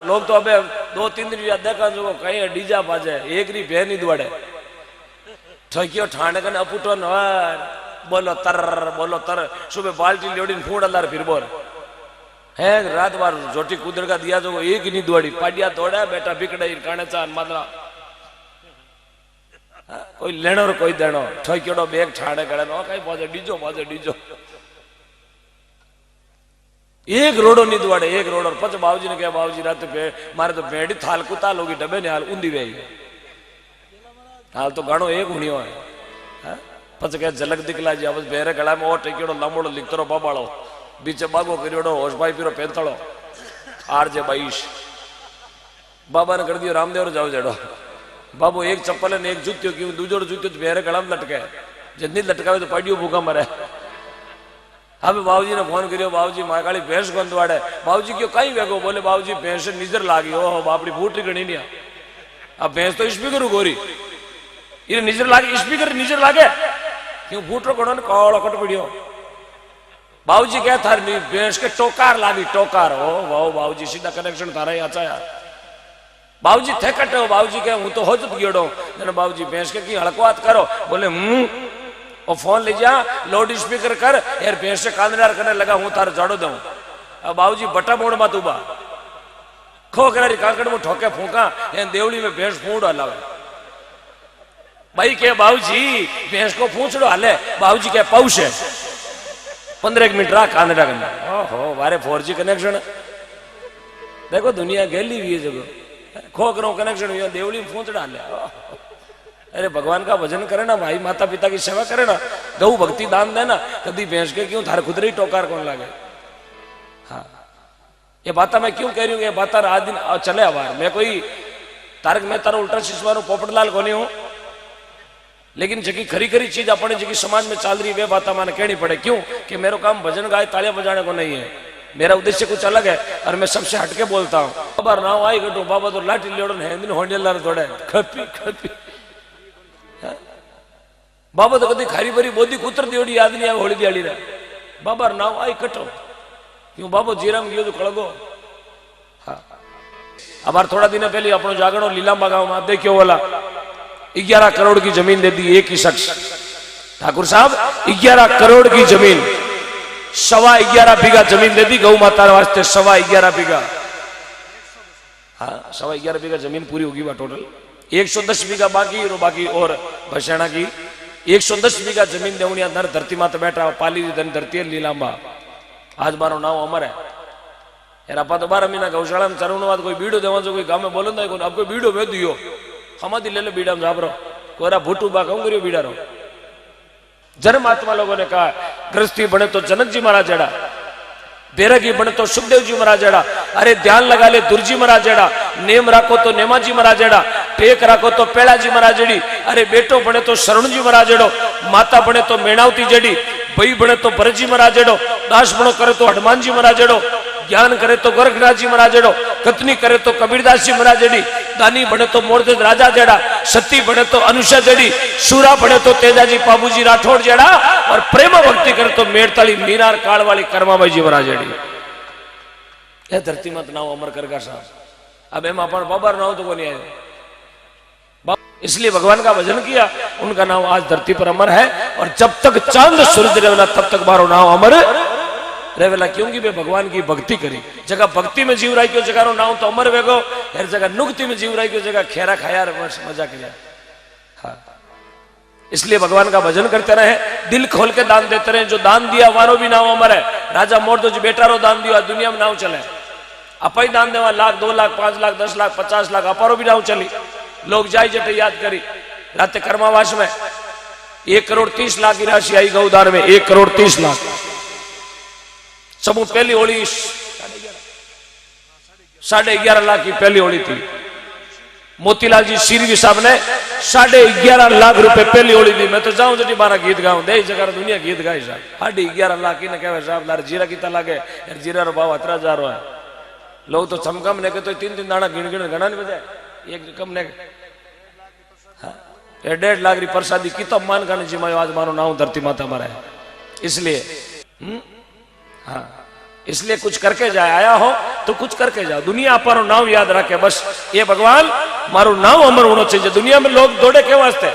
लोग तो अबे 2-3 दिन देखा जो कहीं डीजा बाजे एक री भे नहीं दौड़े ठकियो ठाणे कने अपुटो नर बोलो तर सुबह बाल्टी लोडी फूड अल्लाह फिर बोल है रात बार जोटी कुदर का दिया जो एक ही नहीं दौड़ी पाडिया दौड़ा बेटा बिकड़े काने चान मादरा कोई लेनो और कोई देनो ठकियोडो बेग ठाणे करे नो कई बाजे डीजो एक रोडो नहीं दुआड़े एक रोड और पच बाबूजी ने कहा बाबूजी रात मारे तो भेड़ी थाल कुताल होगी डबे ने हाल ऊंधी वे हाल तो गानो एक हुनियो है पच कह झलक दिखला जी अब बेरे गला में और टेकियोड़ो लंबोड़ो लिखतरो बाबाड़ो बीचे बागो करियोड़ो होश भाई पिरो पेंतड़ो आरजे 22 बाबा ने कर दियो रामदेव जाओ जेड़ो बाबू एक चप्पल ने एक जूतियो क्यों दूजोड़ जूतियो तो बेरे गला में लटके जितनी लटकावे तो पड़ियो भूखा मरे अब बाबूजी ने फोन करियो बाबूजी मां काली भैंस को दौड़े बाबूजी क्यों कहीं वेगो बोले बाबूजी भैंस निजर लागी ओहो बापड़ी फूटी गणी नहीं अब भैंस तो स्पीकर गोरी ये निजर लागे स्पीकर निजर लागे क्यों फूटो कोण ने कालो कट पड़ियो बाबूजी क्या थार नहीं भैंस के टोकार लागी टोकार ओ वाह बाबूजी सीधा कनेक्शन थारा ही अच्छा यार बाबूजी थे कटे बाबूजी के हूं तो हो जत गियोड़ो बाबूजी भैंस के की हड़कवात करो बोले और फोन ले जा लाउड स्पीकर कर यार भैंस से कांदनार करने लगा हूं तार जाड़ो दूं अब बाबूजी बटा मोड़ मत उबा खोकरारी काकड़ में ठोके फूका या देवली में भैंस फूड हलावे भाई के बाबूजी भैंस को पूछड़ो हले बाबूजी के पौष है 15 मिनट रहा कांदड़ा करना ओहो वारे 4G कनेक्शन देखो दुनिया गेली हुई है जगह खोकरों कनेक्शन हुई देवली में पूछड़ा हले अरे भगवान का भजन करे ना भाई माता पिता की सेवा करे ना गौ भक्ति दान देना कभी भैंस के क्यों थारे खुदरी टोकार कौन लागे हाँ ये बात मैं क्यों कह रही हूँ ये बात आज दिन चले आवार मैं कोई तारक मेहता उल्टा शिशवारू पोपटलाल कोनी हूं लेकिन जगी खरी खरी चीज अपने जगी समाज में चल रही वे बात मैंने कहनी पड़े क्यों कि मेरा काम भजन गाय तालियां बजाने को नहीं है मेरा उद्देश्य कुछ अलग है और मैं सबसे हटके बोलता हूँ बाबा नाव आई गटू बाबा तो लाठी लेड़ो हिंदी होंडेलार थोड़े खपी खपी बाबा तो कभी खारी भरी बोधी कुतर दियोड़ी याद नहीं आवे होली दियाड़ी रे बाबा नाव आई कटो क्यों बाबो जीराम गयो तो कड़गो हाँ अब थोड़ा दिन पहले अपनो जागरणो लीलांबा गांव में आप देखियो वाला 11 करोड़ की जमीन दे दी एक ही शख्स ठाकुर साहब 11 करोड़ की जमीन 11.25 बीघा जमीन दे दी गौ माता वास्ते 11.25 बीघा हाँ 11.25 बीघा जमीन पूरी होगी बा टोटल 110 बीघा बाकी और भसेना की 110 बीघा जमीन देवनिया नर धरती माता बैठा पाली धन धरती है लीलांबा आज बारो नाव अमर है यार अपा तो 12 महीना गौशाला में चरण बाद कोई बीड़ो देवा कोई गांव में बोलो ना अब कोई बीड़ो में दियो हमारी ले लो बीड़ा में जाबरो कोरा भूटू बा कहूं करियो बीड़ा रो जन्म आत्मा लोगों ने कहा गृहस्थी बने तो जनक जी महाराज जेड़ा बैरागी बने तो सुखदेव जी महाराज जेड़ा अरे ध्यान लगा ले दुर्जी महाराज जेड़ा नेम राखो तो नेमा जी महाराज जेड़ा टेक राखो तो पेड़ा जी महाराज जेड़ी अरे बेटो बने तो शरण जी महाराज जेड़ो माता बने तो मेणावती जेड़ी भाई बने तो भरत जी महाराज जेड़ो दास बनो करे तो हनुमान जी महाराज जेड़ो ज्ञान करे तो गोरखनाथ जी महाराज जेड़ो कतनी करे तो कबीरदास जी महाराज जेड़ी दानी बने तो मोरदेव राजा जेड़ा सती बने तो अनुषा जेड़ी सूरा बने तो तेजाजी पाबूजी राठौड़ जेड़ा और प्रेम भक्ति करे तो मेड़ताली मीनार काल वाली कर्माबाई जी महाराज जेड़ी यह धरती मत नाव अमर करगा साहब अब एम अपन बाबर नाव तो कोनी आए इसलिए भगवान का भजन किया उनका नाम आज धरती पर अमर है और जब तक चांद सूरज रहेला तब तक बारो नाव अमर रहेला क्योंकि वे भगवान की भक्ति करी जगह भक्ति में जीव रही क्यों जगह रो नाव तो अमर वेगो हर जगह नुक्ति में जीव रही क्यों जगह खेरा खाया मजा किया हाँ इसलिए भगवान का भजन करते रहे दिल खोल के दान देते रहे जो दान दिया वारो भी नाव अमर है राजा मोर तो जो बेटा रो दान दिया दुनिया में नाव चले अपा ही दान देवा 1 लाख 2 लाख 5 लाख 10 लाख 50 लाख अपारो भी नाव चली लोग जाई जटे याद करी रात कर्मावास में 1 करोड़ 30 लाख की राशि आई गौदान में 1 करोड़ 30 लाख समूह पहली होली 11.5 लाख की पहली होली थी मोतीलाल जी सीरवी साहब ने 11.5 लाख रुपए पहली होली दी मैं तो जाऊं जटी बारा गीत गाऊं दे जगह दुनिया गीत गाई साहब 11.5 लाख की ने कहे साहब लार जीरा किता लागे यार जीरा रो भाव 17,000 है लोग तो चमकम ने के तो 3 दाना गिन गिन गणा नहीं बजाए एक कम ने 1.5 लाख री प्रसादी किताब मान खाने जी मैं आज मारो नाम धरती माता मारा है इसलिए हाँ इसलिए कुछ करके जाए, आया हो तो कुछ करके जाओ। दुनिया आपरो नाम याद रखे, बस ये भगवान मारू नाम अमर होना चाहिए। दुनिया में लोग दौड़े के वास्ते,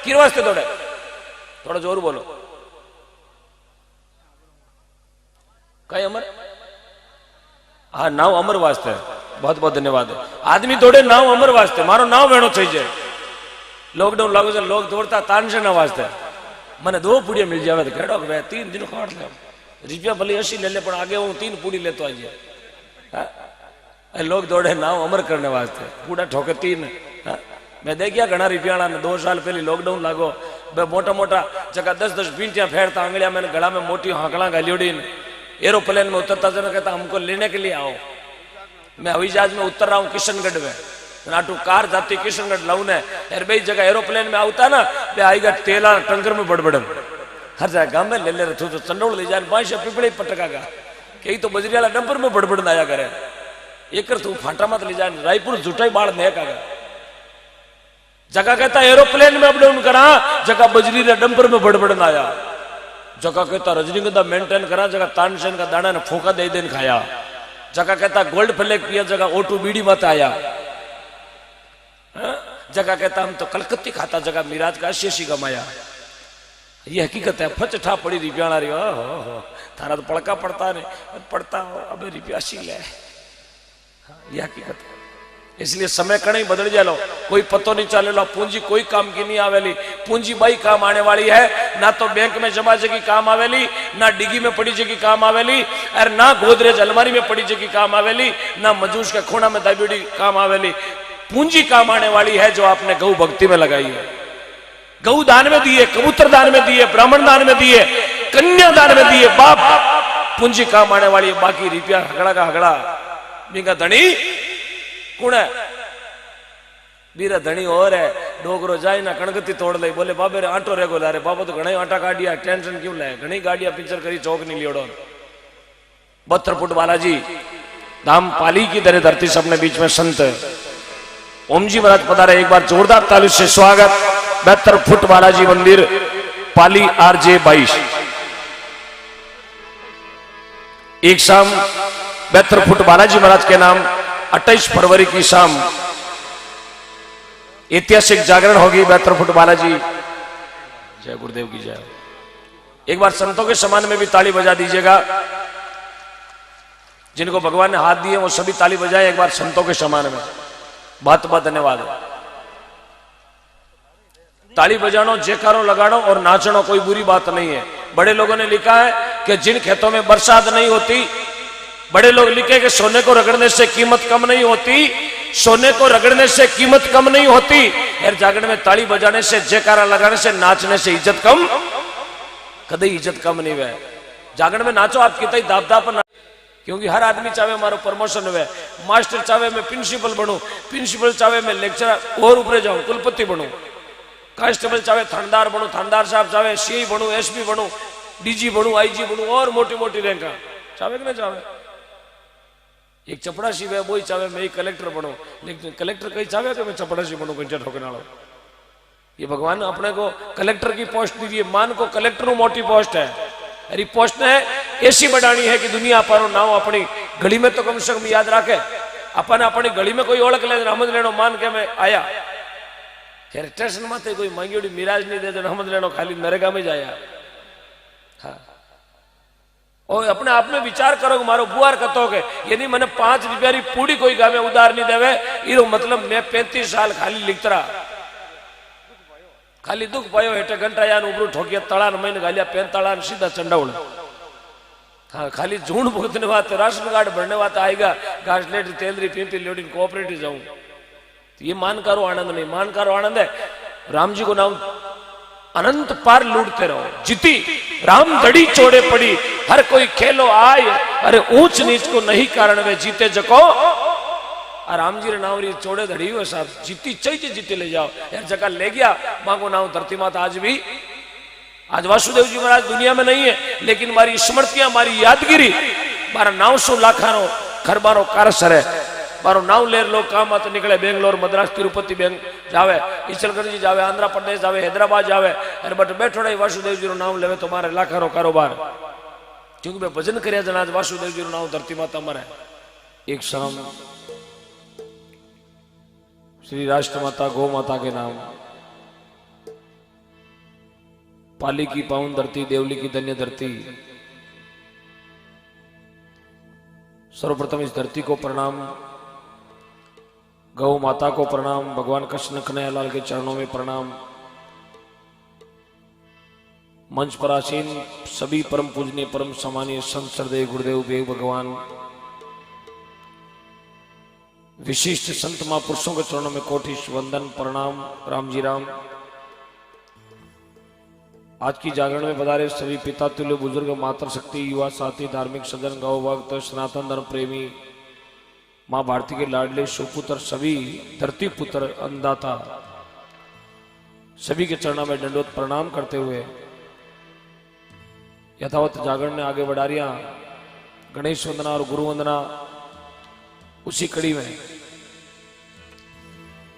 किस वास्ते दौड़े? थोड़ा जोर बोलो। कई अमर? हाँ, नाव अमर वास्ते। बहुत बहुत धन्यवाद। आदमी दौड़े नाव अमर वास्ते, मारो नाव वेणो चाहिए। लॉकडाउन लागू से लोग दौड़ता तानसे ना वास्ते। मैंने 2 पूड़ियां मिल जावे तो केड़ो के 3 दिन खाट ले, रुपया भले 80 ले ले, पर आगे हूं 3 पूड़ी लेतो आइए। लोग दौड़े नाव अमर करने वास्ते, पूड़ा ठोके 3। मैं देखिया घना रुपया 2 साल पहले लॉकडाउन लागो, मोटा मोटा जगह 10-10 पींटियां फेरता आंगलिया मैंने गला में मोटी हाकड़ा गालियोड़ी, एरोप्लेन में उतरता जना कहता हमको लेने के लिए आओ। मैं हवाई जहाज में उतर रहा हूँ किशनगढ़ में, नाटू कार जाती किशनगढ़ लाऊ ने, यार भाई जगह एरोप्लेन में आवता ना बे आईगा तेला टंकर में बड़बड़न हर जगह गांव में ले ले रहे तो चंडोल ले जाए बाईशा पिपड़े पटका का कई तो बजरी वाला डंपर में बड़बड़न आया करे, एक तू फाटा मत ले जाए रायपुर जुटाई बाढ़ ने का जगह कहता एरोप्लेन में अपडाउन करा, जगह बजरी डंपर में बड़बड़न आया, जगह कहता रजनीगंधा मेंटेन करा, जगह तानसेन का दाना ने फूका दे देन खाया, जगह कहता गोल्ड फ्लैग पिया, जगह ओटू बीड़ी मत आया, जगह कहता हम तो कलकत्ती खाता, जगह मिराज का 80 कमाया। ये हकीकत है। फच ठा पड़ी रुपया रही हो थारा तो पड़का पड़ता नहीं पड़ता हो अब रुपया 80 ले, ये हकीकत है। इसलिए समय कण ही बदल जालो, कोई पतो नहीं चले लो। पूंजी कोई काम की नहीं आवेली, पूंजी बाई काम आने वाली है, ना तो बैंक में जमा जगी काम आवेली, ना डिगी में पड़ी जगी काम आवेली, और ना गोदरेज अलमारी में पड़ी जगी काम आवेली, ना मजूस के खूणा में दाबीड़ी काम आवेली। पूंजी काम आने वाली है जो आपने गौ भक्ति में लगाई है, गौ दान में दिए, कबूतर दान में दिए, ब्राह्मण दान में दिए, कन्या दान में दिए, बाप पूंजी काम आने वाली है। बाकी रुपया हगड़ा का हगड़ा बिंगा धनी कौन है? बीरा धनी और है, डोगरो जाए ना कणगती तोड़ ले, बोले बाबे रे आटो रेगो ला रे, बाबा तो घना आटा काटिया, टेंशन क्यों ले, घनी गाड़िया पिक्चर करी चौक नहीं लियोड़ो। 72 फुट बालाजी धाम पाली की दरे धरती सबने बीच में संत ओम जी महाराज पधारे, एक बार जोरदार ताली से स्वागत। 72 फुट बालाजी मंदिर पाली RJ 22। एक शाम 72 फुट बालाजी महाराज के नाम 28 फरवरी की शाम ऐतिहासिक जागरण होगी। 72 फुट बालाजी, जय गुरुदेव की जय। एक बार संतों के सम्मान में भी ताली बजा दीजिएगा, जिनको भगवान ने हाथ दिए वो सभी ताली बजाए एक बार संतों के सम्मान में। बहुत बहुत धन्यवाद। ताली बजानो, जयकारो लगानो और नाचनो कोई बुरी बात नहीं है। बड़े लोगों ने लिखा है कि जिन खेतों में बरसात नहीं होती, बड़े लोग लिखे कि सोने को रगड़ने से कीमत कम नहीं होती, सोने को रगड़ने से कीमत कम नहीं होती, यार जागरण में ताली बजाने से, जयकारा लगाने से, नाचने से इज्जत कम, कभी इज्जत कम नहीं हुआ। जागरण में नाचो, आप कितना ही दाब दाब, क्योंकि हर आदमी चाहे मारो प्रमोशन हुए, मास्टर चाहे मैं प्रिंसिपल बनूं, प्रिंसिपल चाहे मैं लेक्चरर और ऊपर जाऊं कुलपति बनूं, कांस्टेबल चाहे थानेदार बनूं, थानेदार साहब चाहे CI बनूं, SP बनूं, DG बनूं, IG बनूं और मोटी मोटी रैंका चाहे कि ना चाहे। एक चपड़ासी है वो ही चाहे मैं कलेक्टर बनूं, लेकिन कलेक्टर कहीं चाहे कि मैं चपड़ासी बनूं कंचा ठोकने वाला। ये भगवान ने अपने को कलेक्टर की पोस्ट दी है, मान को कलेक्टर मोटी पोस्ट है, अरे पोस्ट ने ऐसी बढ़ानी है कि दुनिया अपन नाम अपनी गली में तो कम से कम याद रखे, अपन अपनी गली में कोई ओळख ले रहमत लेनो मान के मैं आया, यार स्टेशन में कोई मांगी मिराज नहीं दे रहमत लेनो खाली नरेगा में जाया। हाँ, और अपने आप में विचार करो कि मारो बुआर कतो के यदि मैंने 5 रुपया री पूड़ी कोई गामे उधार नहीं देवे, इरो मतलब मैं 35 साल खाली लिखतरा, खाली दुख पायो हेटे घंटा यान उबरू ठोकिया तड़ान महीने गालिया पेन तड़ान सीधा चंडाउल। हाँ, खाली झूठ भुगतने बात, राशन कार्ड भरने बात आएगा, घास लेट तेलरी पिंपी लोडी कोऑपरेटिव जाऊं, तो ये मान करो आनंद नहीं, मान करो आनंद है। राम जी को नाम अनंत पार लूटते रहो, जीती राम दड़ी चोड़े पड़ी, हर कोई खेलो आय, अरे ऊंच नीच को नहीं कारण वे जीते जको, और राम जी रे नाम री चोड़े धड़ी हुए साहब जीती चाहिए, जीते ले जाओ यार, जगह ले गया मांगो नाम धरती माता। आज भी आज वासुदेव जी महाराज दुनिया में नहीं है, लेकिन मारी स्मृतियां, मारी यादगिरी, मारा 900 लाखानो खरबारो कारसर है, मारो नाव लेर लोग काम आते निकले, बेंगलोर, मद्रास, तिरुपति बैंक जावे, इचलकरंजी जावे, आंध्र प्रदेश जावे, हैदराबाद जावे, अरे बट बैठो नहीं वासुदेव जी रो नाम लेवे तो मारे लाखारो कारोबार। क्योंकि मैं भजन कर्या जना वासुदेव जी नाम धरती माता मरे एक शाम श्री राष्ट्र माता गौ माता के नाम पाली की पावन धरती देवली की धन्य धरती। सर्वप्रथम इस धरती को प्रणाम, गौ माता को प्रणाम, भगवान कृष्ण कन्हैयालाल के चरणों में प्रणाम। मंच पर आसीन सभी परम पूजनीय परम सम्मानीय संत श्रद्धेय गुरुदेव वेग भगवान, विशिष्ट संत महापुरुषों के चरणों में कोटि वंदन प्रणाम। राम जी राम। आज की जागरण में पधारे सभी पिता तुल्य बुजुर्ग, मातृ शक्ति, युवा साथी, धार्मिक सज्जन, गौ भक्त, सनातन धर्म प्रेमी, मां भारती के लाडले सुपुत्र, सभी धरती पुत्र, अन्नदाता, सभी के चरणों में दंडवत प्रणाम करते हुए यथावत जागरण ने आगे बढ़ा रिया। गणेश वंदना और गुरु वंदना उसी कड़ी में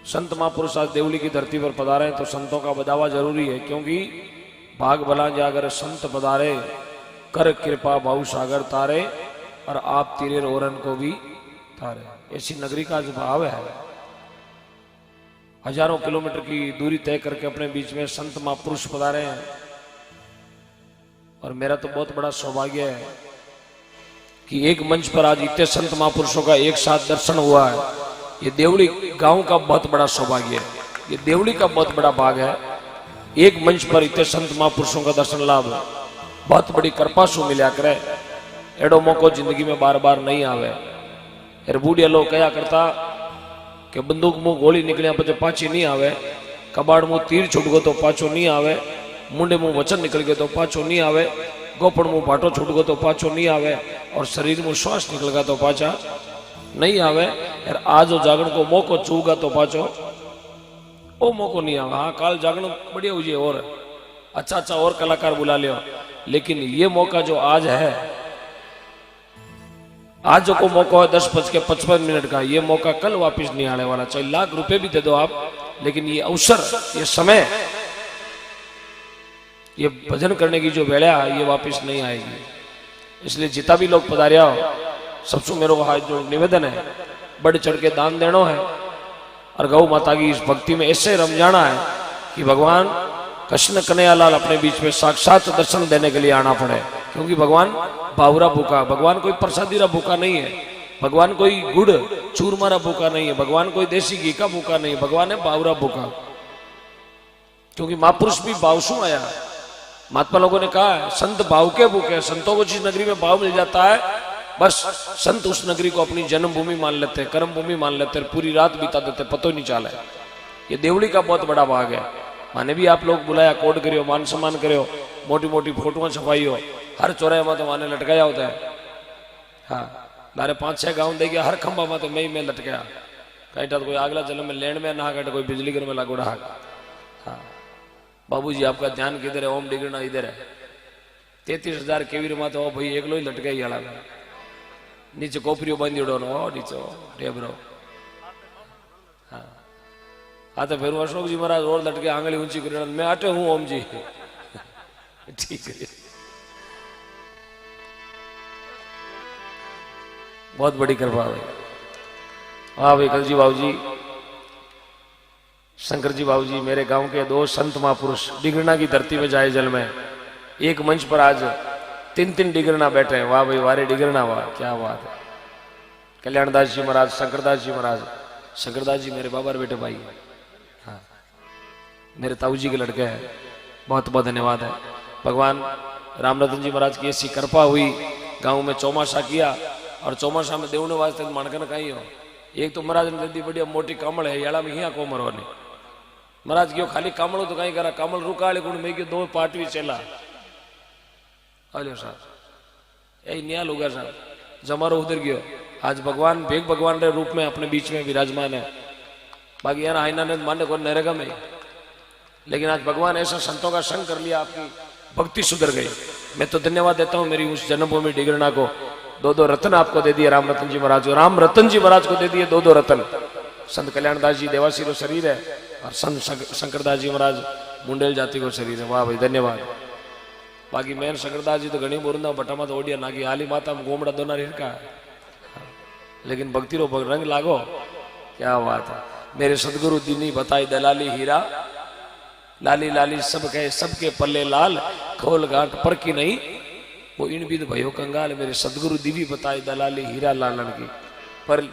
संत महापुरुष आज देवली की धरती पर पधारे हैं तो संतों का बधावा जरूरी है, क्योंकि भाग भला जागर संत पधारे, कर कृपा भाव सागर तारे, और आप तीरे रोरन को भी तारे। ऐसी नगरी का जो भाव है, हजारों किलोमीटर की दूरी तय करके अपने बीच में संत महापुरुष पधारे हैं। और मेरा तो बहुत बड़ा सौभाग्य है कि एक मंच पर आज इतने संत महापुरुषों का एक साथ दर्शन हुआ है। ये देवली गांव का बहुत बड़ा सौभाग्य है, ये देवली का बहुत बड़ा भाग है। एक मंच पर इतने संत महापुरुषों का दर्शन लाभ बहुत बड़ी कृपा सु मिल्या करे। एडो मौको जिंदगी में बार बार नहीं आवे। यार बूढ़िया लोग कया करता कि बंदूक मुंह गोली निकलिया पचे पाछी नहीं आवे, कबाड़ मुंह तीर छूट गो तो पाछो नहीं आवे, मुंडे मुंह वचन निकल गए तो पाछो नहीं आवे, गोपड़ मुंह भाटो छूट गो तो पाछो नहीं आवे, और शरीर में श्वास निकल गया तो पाछा नहीं आवे। यार आज जागरण को मौको चूगा तो पाछो ओ मौको नहीं आवा। हाँ, काल जागरण बढ़िया हुई और अच्छा और कलाकार बुला लियो, लेकिन ये मौका जो आज है, आज जो को मौका है 10:55 का, ये मौका कल वापस नहीं आने वाला। चाहे लाख रुपए भी दे दो आप, लेकिन ये अवसर, ये समय, ये भजन करने की जो वेला है, ये वापस नहीं आएगी। इसलिए जितना भी लोग पधारिया हो, सबसे मेरे हाथ जो निवेदन है, बढ़ चढ़ के दान देना है और गौ माता की इस भक्ति में ऐसे रम जाना है कि भगवान कृष्ण कन्हैयालाल अपने बीच में साक्षात दर्शन देने के लिए आना पड़े। क्योंकि भगवान बावरा भूखा, भगवान कोई प्रसादी रा भूखा नहीं है, भगवान कोई गुड़ चूरमा रा भूखा नहीं है, भगवान कोई देसी घी का भूखा नहीं है, भगवान है बावरा भूखा। क्योंकि महापुरुष भी भावसु आया। महात्मा लोगों ने कहा है संत भाव के भूखे। संतों को जिस नगरी में भाव मिल जाता है, बस संत उस नगरी को अपनी जन्मभूमि मान लेते हैं, कर्म भूमि मान लेते हैं, पूरी रात बिता देते, पतो ही नहीं चला है। ये देवली का बहुत बड़ा भाग है। माने भी आप लोग बुलाया, कोड करियो, मान सम्मान करियो, मोटी मोटी फोटो छपाई हो, हर चौराहे में तो माने लटकाया होता है। हाँ, मारे 5-6 गाँव दे गया, हर खंबा में तो मैं लटकाया कहीं तो कोई अगला जन्म में लैंड में ना कटे, कोई बिजली घर में लागू रहा। हाँ, बाबूजी आपका ध्यान किधर है? ओम डिगना इधर है। 33,000 केवीर में तो भाई एक लो ही लटकाई आला, नीचे कोपरियो बांधी उड़ो नीचे टेबरो। हाँ, तो फिर अशोक जी महाराज और लटके आंगली ऊंची कर, मैं आटे हूं ओम जी। ठीक है, बहुत बड़ी कृपा है। हाँ भाई कलजी बाबू जी, शंकर जी बाबू जी, मेरे गांव के 2 संत महापुरुष डिगरना की धरती में जाए जल में, एक मंच पर आज 3 डिगरना बैठे हैं। वाह भाई, वारे डिगरना, वाह क्या बात है। कल्याणदास जी महाराज, शंकरदास जी महाराज, शंकरदास जी मेरे बाबा बेटे भाई, हाँ मेरे ताऊ जी के लड़के हैं, बहुत बहुत धन्यवाद है। भगवान रामरतन जी महाराज की ऐसी कृपा हुई, गांव में चौमासा किया, और चौमासा में देवने वास्ते मानकन कहीं हो। एक तो महाराज ने दी बढ़िया मोटी कमल है, याला में हिया को मरो नहीं महाराज क्यों खाली कमलो तो कहीं करा, कमल रुकाले गुण में 2 पार्टी चला। हेलो साहब, यही न्याल होगा साहब, जमारो उधर गयो। आज भगवान भेग भगवान के रूप में अपने बीच में विराजमान है। बाकी यार आईना ने मान्य को नरेगा में, लेकिन आज भगवान ऐसा संतों का संग कर लिया, आपकी भक्ति सुधर गई। मैं तो धन्यवाद देता हूँ मेरी उस जन्मभूमि डिगरना को। 2 रतन आपको दे दिए राम रतन जी महाराज को, राम रतन जी महाराज को दे दिए 2 रतन। संत कल्याणदास जी देवासी को शरीर है, और संत शंकरदास जी महाराज मुंडेल जाति को शरीर है। वाह भाई धन्यवाद। बाकी मैन सकरदास जी तो घणी बोरंदा भट्टा में तो ओडिया नागी हाली माता में गोमड़ा दोना हिरका, लेकिन भक्ति रो रंग लागो, क्या बात है। मेरे सदगुरु दीनी बताई दलाली हीरा, लाली लाली सब कहे सबके पल्ले लाल, खोल गांठ पर की नहीं वो इन विद भयो कंगाल। मेरे सदगुरु दीवी बताई दलाली हीरा लालन की,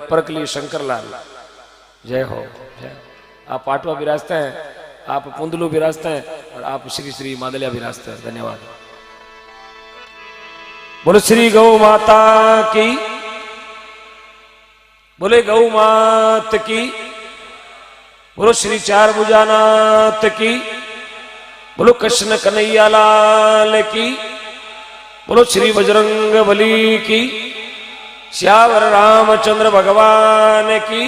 परकली शंकर लाल। जय हो, जय। आप पाटवा विराजते हैं, आप पुंदलू विराजते हैं, और आप श्री श्री मादलिया विराजते हैं। धन्यवाद। बोलो श्री गौ माता की, बोले गौ मात की, बोलो श्री चार भुजानाथ की, बोलो कृष्ण कन्हैया लाल की, बोलो श्री बजरंग बली की, श्यावर रामचंद्र भगवान की,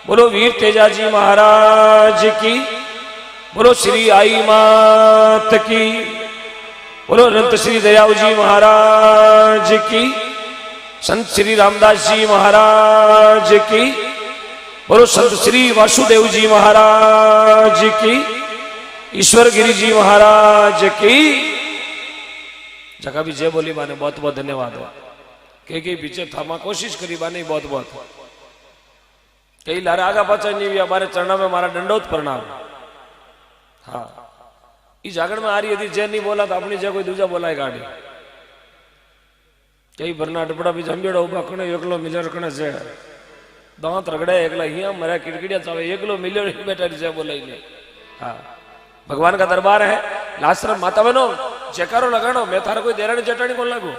बोलो वीर तेजाजी महाराज की, बोलो श्री आई मात की, बोलो अनंत श्री दयाऊ जी महाराज की, संत श्री रामदास जी महाराज की, बोलो संत श्री वासुदेव जी महाराज की, ईश्वर गिरी जी महाराज की। जगह भी जय बोली बाने बहुत बहुत धन्यवाद है। कई पीछे थामा कोशिश करी बाने बहुत बहुत, कई लारे आगा पाचा नहीं भी हमारे चरणा में हमारा दंडोत प्रणाम। हाँ, इस जागरण में आ रही यदि जय नहीं बोला तो अपनी जय कोई दूसरा बोला है गाड़ी। कई भरना डबड़ा भी जम्बेड़ा उबा कने एकलो मिलर कने जय, दांत रगड़े एकला हिया मरा किड़किड़िया चावे एकलो मिलर बेटा जय बोला ही नहीं। हाँ, भगवान का दरबार है। लाश्रम माता बनो जयकारो लगानो, मैं थारा कोई देरानी चटानी कौन लागू।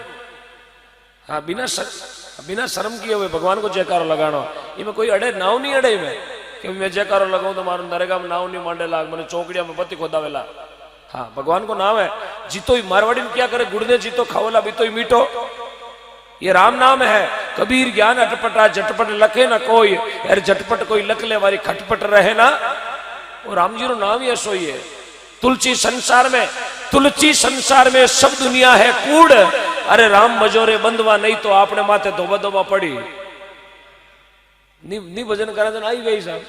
हाँ, बिना शर्म किए हुए भगवान को जयकारो लगानो। इनमें कोई अड़े नाव नहीं अड़े में कि मैं जयकारो लगाऊं तो मारो नरेगा में नाव नहीं मांडे लाग, मैंने चौकड़िया में बत्ती खोदावेला। हाँ, भगवान को नाम है। जीतो ही मारवाड़ी में क्या करे, गुड़ने जीतो खावला बीतो ही मीठो, ये राम नाम है। कबीर ज्ञान अटपटा झटपट लखे ना कोई, यार झटपट कोई लख ले वारी खटपट रहे ना। और राम जी रो नाम ही ऐसो ही है। तुलसी संसार में सब दुनिया है कूड़, अरे राम मजोरे बंधवा नहीं तो आपने माथे धोबा धोबा पड़ी। नी भजन करा तो आई गई साहब।